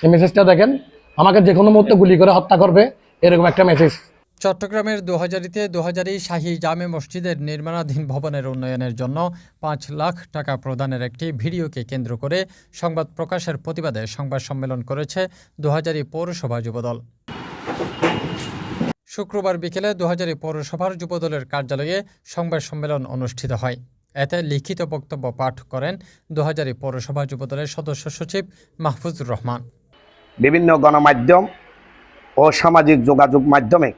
এই মেসেজটা দেখেন, আমাকে যে কোনো মুহূর্তে গুলি করে হত্যা করবে, এরকম একটা মেসেজ। চট্টগ্রামের দোহাজারীতে দোহাজারী শাহী জামে মসজিদের নির্মাণাধীন ভবনের উন্নয়নের জন্য ৫ লাখ টাকা প্রদানের একটি ভিডিওকে কেন্দ্র করে সংবাদ প্রকাশের প্রতিবাদে সংবাদ সম্মেলন করেছে দোহাজারী পৌরসভা যুবদল। শুক্রবার বিকেলে দোহাজারী পৌরসভার যুবদলের কার্যালয়ে সংবাদ সম্মেলন অনুষ্ঠিত হয়। এতে লিখিত বক্তব্য পাঠ করেন দোহাজারী পৌরসভা যুবদলের সদস্য সচিব মাহফুজুর রহমান। বিভিন্ন গণমাধ্যম ও সামাজিক যোগাযোগ মাধ্যমে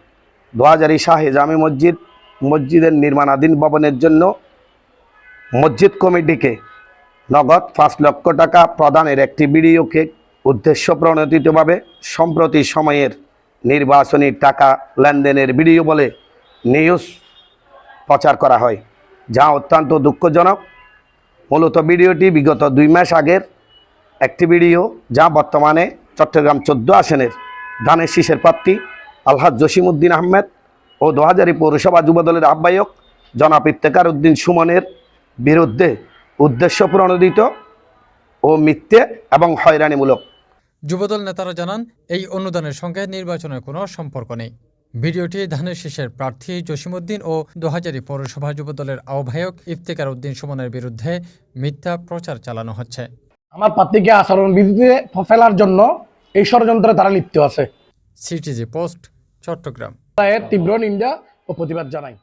দোহাজারী শাহী জামে মসজিদের নির্মাণাধীন ভবনের জন্য মসজিদ কমিটিকে নগদ ৫ লক্ষ টাকা প্রদানের একটি ভিডিওকে উদ্দেশ্য প্রণোদিতভাবে সম্প্রতি সময়ের নির্বাচনী টাকা লেনদেনের ভিডিও বলে নিউজ প্রচার করা হয়, যা অত্যন্ত দুঃখজনক। মূলত ভিডিওটি বিগত ২ মাস আগের একটি ভিডিও, যা বর্তমানে চট্টগ্রাম ১৪ আসনের ধানের শীষের প্রার্থী আলহাজ জসিমউদ্দিন আহমেদ ও দোহাজারী পৌরসভা যুবদলের আহ্বায়ক জনাব ইফতেখার উদ্দিন সুমনের বিরুদ্ধে উদ্দেশ্য প্রণোদিত ও মিথ্যে এবং হয়রানিমূলক। যুবদল নেতারা জানান, এই অনুদানের সঙ্গে নির্বাচনের কোনো সম্পর্ক নেই। ভিডিওটি ধানের শীষের প্রার্থী জসিমউদ্দিন ও দোহাজারী পৌরসভা যুবদলের আহ্বায়ক ইফতেখার উদ্দিন সুমনের বিরুদ্ধে মিথ্যা প্রচার চালানো হচ্ছে। আমার প্রার্থীকে আচরণবিধিতে ফেলার জন্য এই ষড়যন্ত্রে তারা লিপ্ত আছে। CTG post, Chittagong. এর তীব্র নিন্দা ও প্রতিবাদ জানাই।